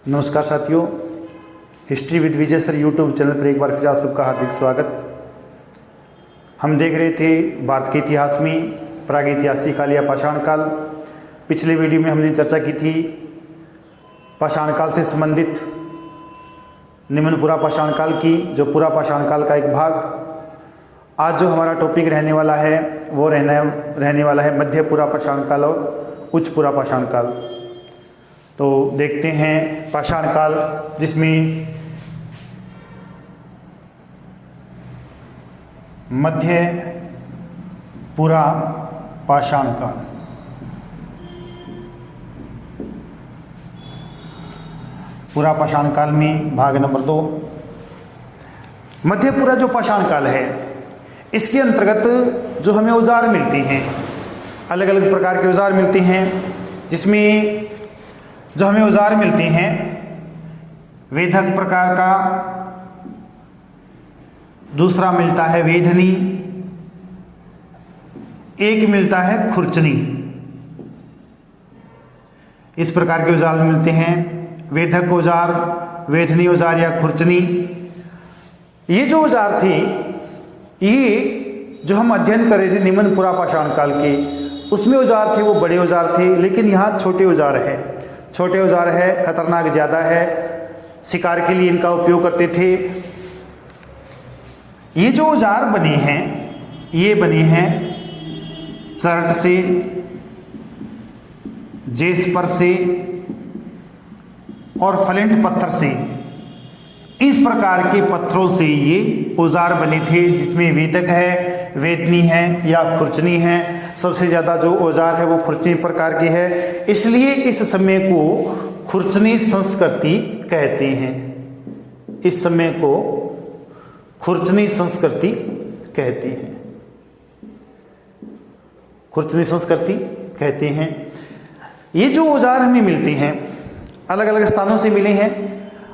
नमस्कार साथियों, history with Vijay sir YouTube channel पर एक बार फिर आप सबका हार्दिक स्वागत। हम देख रहे थे भारत के इतिहास में प्रागैतिहासिक काल या पाषाण काल। पिछले वीडियो में हमने चर्चा की थी पाषाण काल से संबंधित निम्न पुरा पाषाण काल की, जो पुरा पाषाण काल का एक भाग। आज जो हमारा टॉपिक रहने वाला है वो रहने वाला है मध्य पुरा पाषाण काल और उच्च पुरा पाषाण काल। तो देखते हैं पाषाण काल, जिसमें मध्य पुरा पाषाण काल। पुरा पाषाण काल में भाग नंबर 2 मध्यपुरा जो पाषाण काल है, इसके अंतर्गत जो हमें औजार मिलते हैं, अलग अलग प्रकार के औजार मिलते हैं, जिसमें जो हमें औजार मिलते हैं वेधक प्रकार का, दूसरा मिलता है वेधनी, एक मिलता है खुरचनी। इस प्रकार के औजार मिलते हैं, वेधक औजार, वेधनी औजार या खुरचनी। ये जो औजार थे, ये जो हम अध्ययन कर रहे थे निम्न पुरा पाषाण काल के, उसमें औजार थे वो बड़े औजार थे, लेकिन यहाँ छोटे औजार है। छोटे औजार है, खतरनाक ज़्यादा है, शिकार के लिए इनका उपयोग करते थे। ये जो औजार बने हैं, ये बने हैं चरट से, जेस्पर से और फ्लिंट पत्थर से। इस प्रकार के पत्थरों से ये औजार बने थे, जिसमें वेधक है, वेदनी है या खुरचनी है। सबसे ज़्यादा जो औजार है वो खुरचनी प्रकार की है, इसलिए इस समय को खुरचनी संस्कृति कहते हैं। इस समय को खुरचनी संस्कृति कहते हैं, खुरचनी संस्कृति कहते हैं। ये जो औजार हमें मिलते हैं अलग अलग स्थानों से मिले हैं,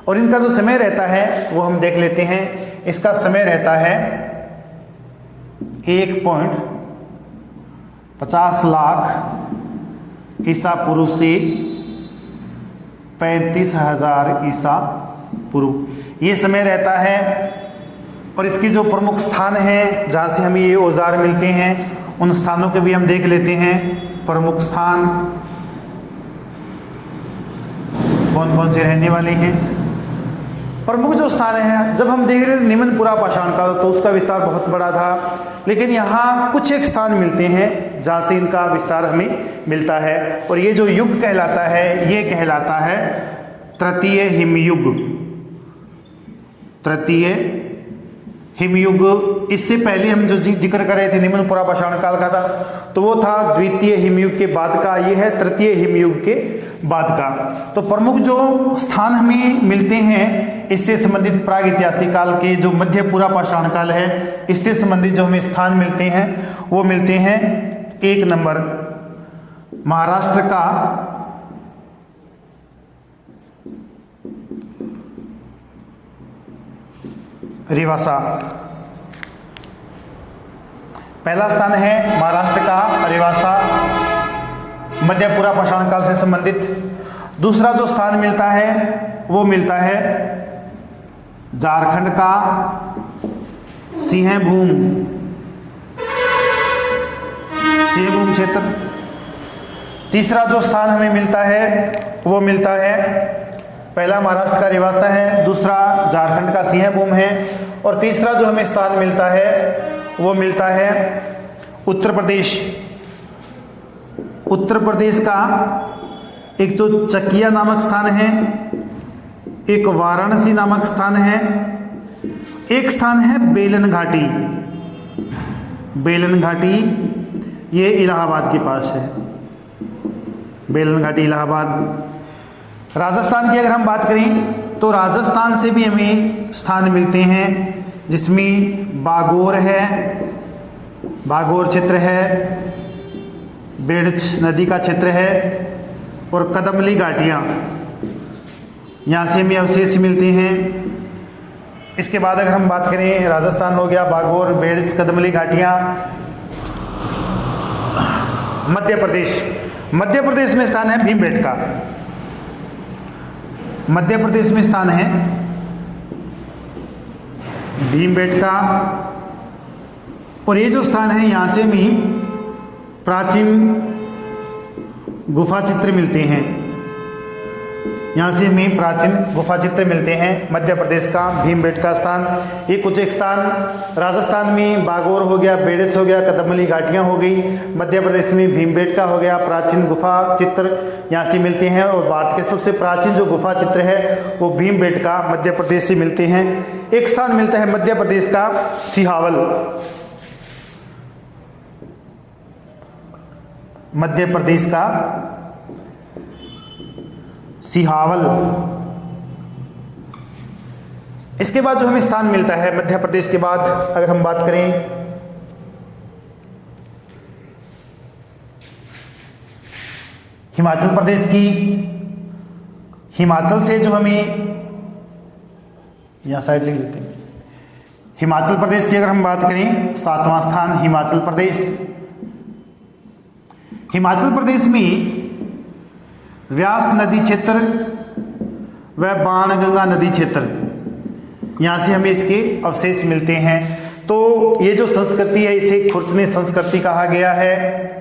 और इनका जो समय रहता है वो हम देख लेते हैं। इसका समय रहता है 1.50 लाख ईसा पूर्व से 35,000 ईसा पूर्व ये समय रहता है। और इसके जो प्रमुख स्थान हैं जहाँ से हमें ये औजार मिलते हैं, उन स्थानों के भी हम देख लेते हैं। प्रमुख स्थान कौन कौन से रहने वाले हैं। प्रमुख जो स्थान है, जब हम देख रहे थे निम्न पुरा पाषाण काल, तो उसका विस्तार बहुत बड़ा था, लेकिन यहाँ कुछ एक स्थान मिलते हैं जहाँ से इनका विस्तार हमें मिलता है। और ये जो युग कहलाता है, ये कहलाता है तृतीय हिमयुग। तृतीय हिमयुग। इससे पहले हम जो जिक्र कर रहे थे निम्न पुरा पाषाण काल का था, तो वो था द्वितीय हिमयुग के बाद का। ये है तृतीय हिमयुग के बाद का। तो प्रमुख जो स्थान हमें मिलते हैं इससे संबंधित प्रागैतिहासिक काल के, जो मध्य पुरा पाषाण काल है, इससे संबंधित जो हमें स्थान मिलते हैं वो मिलते हैं। 1 नंबर महाराष्ट्र का रिवासा। पहला स्थान है महाराष्ट्र का रिवासा, मध्य पुरा पाषाण काल से संबंधित। दूसरा जो स्थान मिलता है वो मिलता है झारखंड का सिंहभूम क्षेत्र। तीसरा जो स्थान हमें मिलता है वो मिलता है, पहला महाराष्ट्र का रिवासा है, दूसरा झारखंड का सिंहभूम है, और तीसरा जो हमें स्थान मिलता है वो मिलता है उत्तर प्रदेश। उत्तर प्रदेश का एक तो चकिया नामक स्थान है, एक वाराणसी नामक स्थान है, एक स्थान है बेलन घाटी। बेलन घाटी ये इलाहाबाद के पास है, बेलन घाटी इलाहाबाद। राजस्थान की अगर हम बात करें तो राजस्थान से भी हमें स्थान मिलते हैं, जिसमें बागोर है, बागोर क्षेत्र है, बेड़च नदी का क्षेत्र है, और कदमली घाटियाँ, यहाँ से हमें अवशेष मिलते हैं। इसके बाद अगर हम बात करें, राजस्थान हो गया, बागोर, बेड़च, कदमली घाटियाँ। मध्य प्रदेश में स्थान है भीमबेटका। मध्य प्रदेश में स्थान है भीमबेटका, और ये जो स्थान है यहाँ से भी प्राचीन गुफा चित्र मिलते हैं। यहाँ से हमें प्राचीन गुफा चित्र मिलते हैं। मध्य प्रदेश का भीमबेटका स्थान। ये कुछ एक स्थान राजस्थान में बागोर हो गया, बेड़च हो गया, कदमली घाटियाँ हो गई। मध्य प्रदेश में भीमबेटका हो गया, प्राचीन गुफा चित्र यहाँ से मिलते हैं। और भारत के सबसे प्राचीन जो गुफा चित्र है वो भीमबेटका मध्य प्रदेश से मिलते हैं। एक स्थान मिलता है मध्य प्रदेश का सिहावल। मध्य प्रदेश का सिहावल। इसके बाद जो हमें स्थान मिलता है मध्य प्रदेश के बाद, अगर हम बात करें हिमाचल प्रदेश की, हिमाचल से जो हमें यहां साइड लिख देते हैं। हिमाचल प्रदेश की अगर हम बात करें, 7वां स्थान हिमाचल प्रदेश। हिमाचल प्रदेश में व्यास नदी क्षेत्र व बाणगंगा नदी क्षेत्र, यहाँ से हमें इसके अवशेष मिलते हैं। तो ये जो संस्कृति है इसे खुर्चने संस्कृति कहा गया है।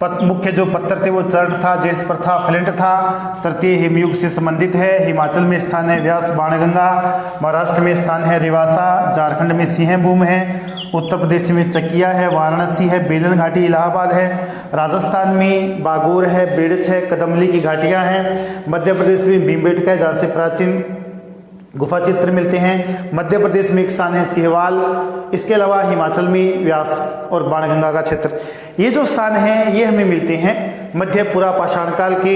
मुख्य जो पत्थर थे वो चर्ट था, जेस्पर था, फ्लिंट था। तृतीय हिमयुग से संबंधित है। हिमाचल में स्थान है व्यास बाणगंगा, महाराष्ट्र में स्थान है रिवासा, झारखंड में सिंहभूम है, उत्तर प्रदेश में चकिया है, वाराणसी है, बेलन घाटी इलाहाबाद है, राजस्थान में बागोर है, बेड़च है, कदमली की घाटियां हैं, मध्य प्रदेश में भीमबेटका है जहाँ से प्राचीन गुफा चित्र मिलते हैं। मध्य प्रदेश में एक स्थान है सिहवाल। इसके अलावा हिमाचल में व्यास और बाणगंगा का क्षेत्र। ये जो स्थान है ये हमें मिलते हैं मध्य पुरा पाषाण काल के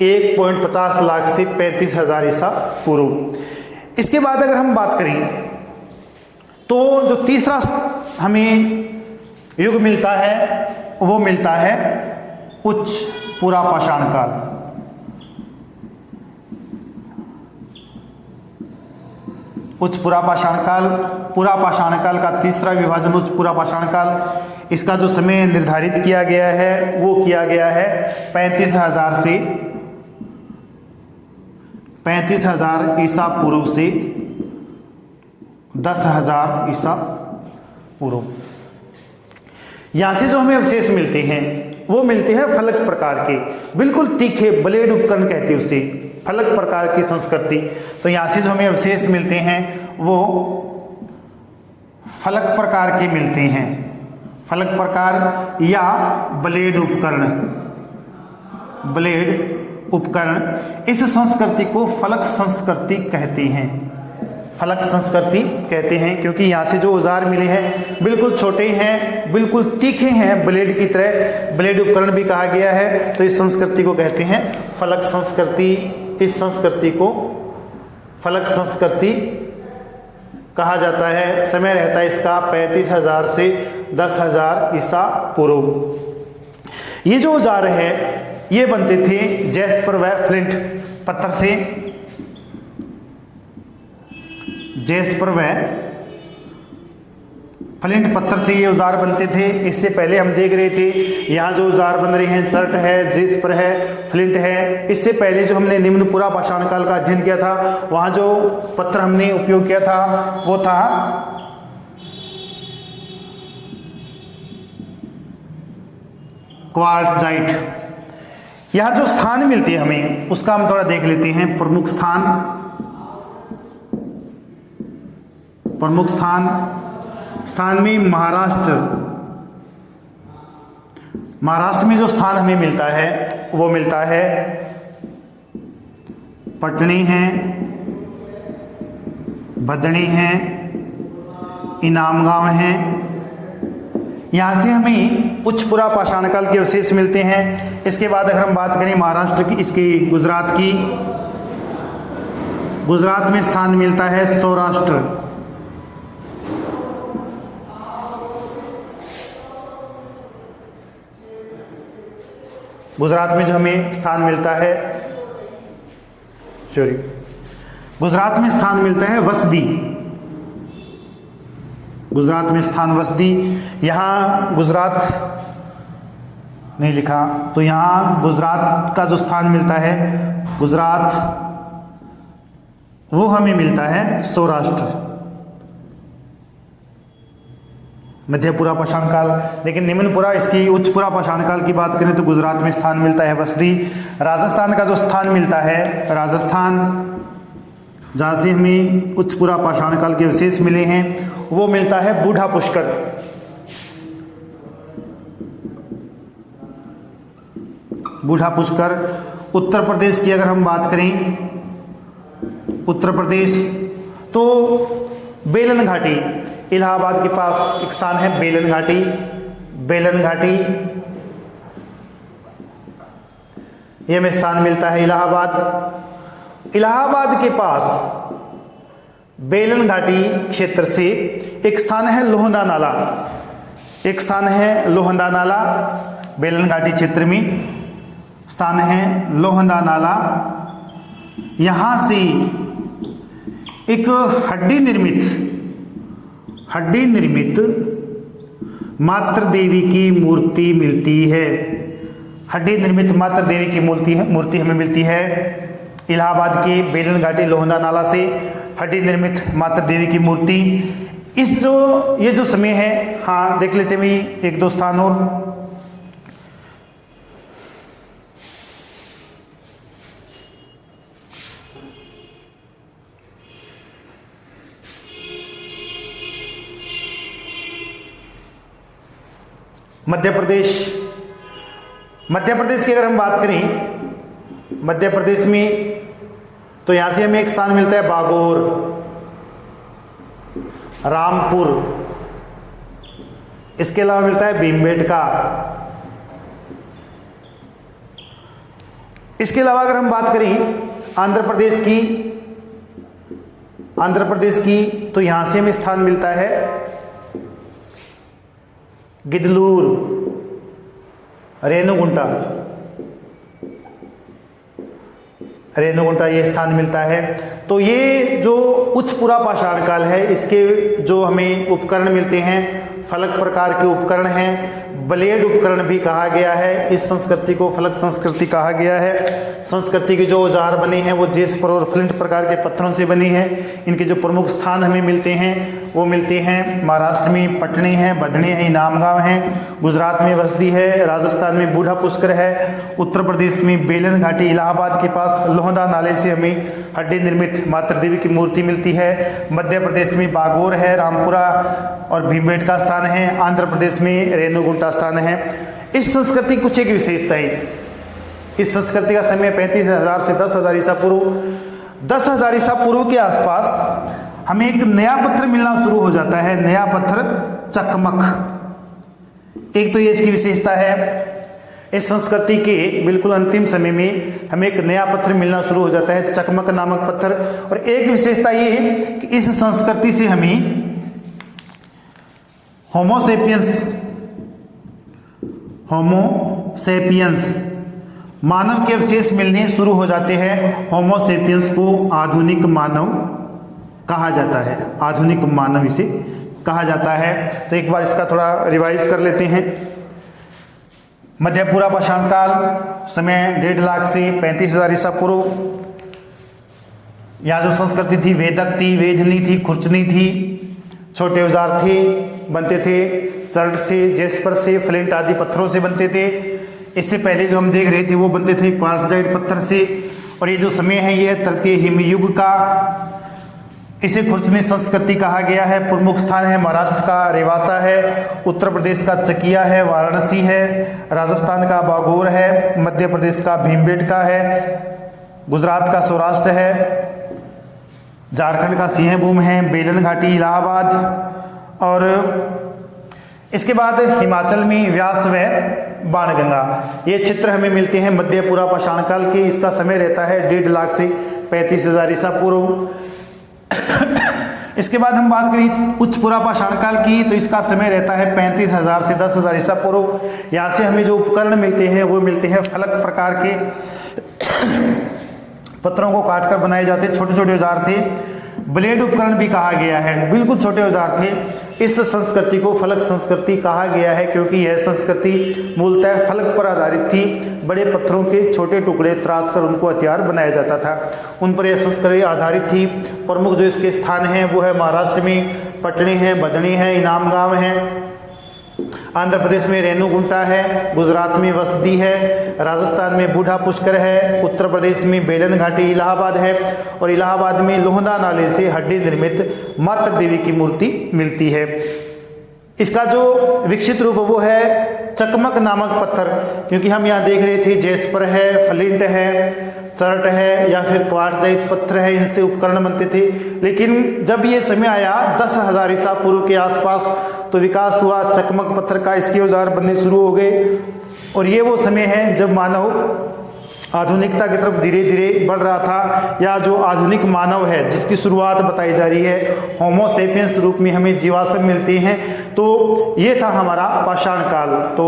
1.50 लाख से 35,000 ईसा पूर्व। इसके बाद अगर हम बात करें तो जो तीसरा हमें युग मिलता है वो मिलता है उच्च पुरा पाषाण काल। उच्च पुरा पाषाण काल, पुरा पाषाण काल का तीसरा विभाजन उच्च पुरा पाषाण काल। इसका जो समय निर्धारित किया गया है वो किया गया है 35,000 से 35,000 ईसा पूर्व से 10,000 ईसा पूर्व। यहां से जो हमें अवशेष मिलते हैं वो मिलते हैं फलक प्रकार के, बिल्कुल तीखे ब्लेड उपकरण कहते हैं उसे, फलक प्रकार की संस्कृति। तो यहां से जो हमें अवशेष मिलते हैं वो फलक प्रकार के मिलते हैं। फलक प्रकार या ब्लेड उपकरण, ब्लेड उपकरण। इस संस्कृति को फलक संस्कृति कहते हैं। फलक संस्कृति कहते हैं क्योंकि यहाँ से जो औजार मिले हैं बिल्कुल छोटे हैं, बिल्कुल तीखे हैं, ब्लेड की तरह, ब्लेड उपकरण भी कहा गया है। तो इस संस्कृति को कहते हैं फलक संस्कृति। इस संस्कृति को फलक संस्कृति कहा जाता है। समय रहता है इसका 35,000 से 10,000 ईसा पूर्व। ये जो औजार है ये बनते थे जैस्पर व फ्लिंट पत्थर से। जैस्पर व फ्लिंट पत्थर से ये औजार बनते थे। इससे पहले हम देख रहे थे यहाँ जो औजार बन रहे हैं चर्ट है, जेस्पर है, फ्लिंट है। इससे पहले जो हमने निम्न पुरा पाषाण काल का अध्ययन किया था वहाँ जो पत्थर हमने उपयोग किया था वो था क्वार्ट्जाइट। यहाँ जो स्थान मिलते हैं हमें उसका हम थोड़ा देख लेते हैं। प्रमुख स्थान, प्रमुख स्थान में महाराष्ट्र। महाराष्ट्र में जो स्थान हमें मिलता है वो मिलता है पटनी है, भदनी है, इनामगांव है। यहाँ से हमें उच्च पुरा पाषाण काल के अवशेष मिलते हैं। इसके बाद अगर हम बात करें महाराष्ट्र की, इसकी गुजरात की, गुजरात में स्थान मिलता है सौराष्ट्र। गुजरात में जो हमें स्थान मिलता है, सॉरी, गुजरात में स्थान मिलता है वसदी। गुजरात में स्थान वसदी। यहाँ गुजरात नहीं लिखा तो यहाँ गुजरात का जो स्थान मिलता है, गुजरात वो हमें मिलता है सौराष्ट्र, मध्यपुरा पाषाण काल। लेकिन निम्नपुरा, इसकी उच्चपुरा पाषाण काल की बात करें तो गुजरात में स्थान मिलता है बस्ती। राजस्थान का जो स्थान मिलता है, राजस्थान जहाँ से हमें उच्चपुरा पाषाण काल के अवशेष मिले हैं, वो मिलता है बूढ़ा पुष्कर। बूढ़ा पुष्कर। उत्तर प्रदेश की अगर हम बात करें, उत्तर प्रदेश तो बेलन घाटी, इलाहाबाद के पास एक स्थान है बेलन घाटी। बेलन घाटी ये हमें स्थान मिलता है इलाहाबाद। इलाहाबाद के पास बेलन घाटी क्षेत्र से एक स्थान है लोहंदा नाला। एक स्थान है लोहंदा नाला, बेलन घाटी क्षेत्र में स्थान है लोहंदा नाला। यहां से एक हड्डी निर्मित मातृ देवी की मूर्ति मिलती है। हड्डी निर्मित मातृ देवी की मूर्ति हमें मिलती है इलाहाबाद के बेलन घाटी लोहंदा नाला से। हड्डी निर्मित मातृ देवी की मूर्ति। ये जो समय है, हाँ देख लेते हैं एक दो स्थान और। मध्य प्रदेश की अगर हम बात करें, मध्य प्रदेश में तो यहां से हमें एक स्थान मिलता है बागोर, रामपुर। इसके अलावा मिलता है भीमबेटका। इसके अलावा अगर हम बात करें आंध्र प्रदेश की तो यहां से हमें स्थान मिलता है गिदलूर, रेणुगुंटा ये स्थान मिलता है। तो ये जो उच्चपुरा पाषाण काल है, इसके जो हमें उपकरण मिलते हैं, फलक प्रकार के उपकरण हैं। ब्लेड उपकरण भी कहा गया है। इस संस्कृति को फलक संस्कृति कहा गया है। संस्कृति के जो औजार बने हैं वो जेस्पर और फ्लिंट प्रकार के पत्थरों से बनी है। इनके जो प्रमुख स्थान हमें मिलते हैं वो मिलते हैं महाराष्ट्र में पटनी है, बधनी है, इनाम गांव है। गुजरात में बस्ती है। राजस्थान में बूढ़ा पुष्कर है। उत्तर प्रदेश में बेलन घाटी, इलाहाबाद के पास लोहंदा नाले से हमें हड्डी निर्मित मातृ देवी की मूर्ति मिलती है। मध्य प्रदेश में बागोर है, रामपुरा और भीमबेटका स्थान है। आंध्र प्रदेश में रेणुगुंटा स्थान है। इस संस्कृति की कुछ एक विशेषताएं। इस संस्कृति का समय 35,000 से 10,000 ईसा पूर्व। 10,000 ईसा पूर्व के आसपास हमें एक नया पत्थर मिलना शुरू हो जाता है। नया पत्थर चकमक। एक तो ये इसकी विशेषता है। इस संस्कृति के बिल्कुल अंतिम समय में हमें एक नया पत्थर मिलना शुरू हो जाता है, चकमक नामक पत्थर। और एक विशेषता ये है कि इस संस्कृति से हमें होमोसेपियंस मानव के अवशेष मिलने शुरू हो जाते हैं। होमोसेपियंस को आधुनिक मानव कहा जाता है। आधुनिक मानव इसे कहा जाता है। तो एक बार इसका थोड़ा रिवाइज कर लेते हैं। मध्यपुरा पाषाण काल, समय 1.5 लाख से 35,000 ईसा पूर्व। यहाँ जो संस्कृति थी, वेदक थी, वेदनी थी, खुर्चनी थी। छोटे औजार थे, बनते थे चर्ड से, जेस्पर से, फ्लिंट आदि पत्थरों से बनते थे। इससे पहले जो हम देख रहे थे वो बनते थे क्वार्ट्जाइट पत्थर से। और ये जो समय है ये तृतीय हिमयुग का। इसे खुर्चनी संस्कृति कहा गया है। प्रमुख स्थान है महाराष्ट्र का रेवासा है, उत्तर प्रदेश का चकिया है, वाराणसी है, राजस्थान का बागोर है, मध्य प्रदेश का भीमबेटका है, गुजरात का सौराष्ट्र है, झारखंड का सिंहभूम है, बेलन घाटी, इलाहाबाद। और इसके बाद हिमाचल में व्यास व बाणगंगा ये चित्र हमें मिलते हैं मध्यपुरा पाषाण काल के। इसका समय रहता है 1.5 लाख से 35,000 ईसा पूर्व। इसके बाद हम बात करें उच्चपुरा पाषाण काल की, तो इसका समय रहता है 35,000 से 10,000 ईसा पूर्व। यहाँ से हमें जो उपकरण मिलते हैं वो मिलते हैं फलक प्रकार के पत्थरों को काटकर बनाए जाते छोटे छोटे औजार थे। ब्लेड उपकरण भी कहा गया है, बिल्कुल छोटे औजार थे। इस संस्कृति को फलक संस्कृति कहा गया है क्योंकि यह संस्कृति मूलतः फलक पर आधारित थी। बड़े पत्थरों के छोटे टुकड़े तराश कर उनको हथियार बनाया जाता था, उन पर यह संस्कृति आधारित थी। प्रमुख जो इसके स्थान हैं वो है महाराष्ट्र में पटनी है, बदनी है, इनाम गांव है, आंध्र प्रदेश में रेणुगुंटा है, गुजरात में वसदी है, राजस्थान में बूढ़ा पुष्कर है, उत्तर प्रदेश में बेलन घाटी इलाहाबाद है और इलाहाबाद में लोहंदा नाले से हड्डी निर्मित मातृ देवी की मूर्ति मिलती है। इसका जो विकसित रूप वो है चकमक नामक पत्थर, क्योंकि हम यहाँ देख रहे थे जेस्पर है, फ्लिंट है, चर्ट है या फिर क्वार्ट्जाइट पत्थर है, इनसे उपकरण बनते थे। लेकिन जब ये समय आया 10,000 ईसा पूर्व के आसपास तो विकास हुआ चकमक पत्थर का, इसके औजार बनने शुरू हो गए और ये वो समय है जब मानव आधुनिकता की तरफ धीरे धीरे बढ़ रहा था, या जो आधुनिक मानव है जिसकी शुरुआत बताई जा रही है होमो सेपियंस रूप में हमें जीवाश्म मिलते हैं। तो ये था हमारा पाषाण काल। तो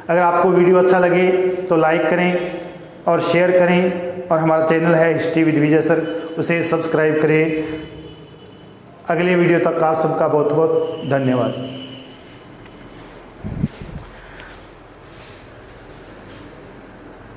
अगर आपको वीडियो अच्छा लगे तो लाइक करें और शेयर करें और हमारा चैनल है हिस्ट्री विद विजय सर, उसे सब्सक्राइब करें। अगले वीडियो तक आप सबका बहुत बहुत धन्यवाद।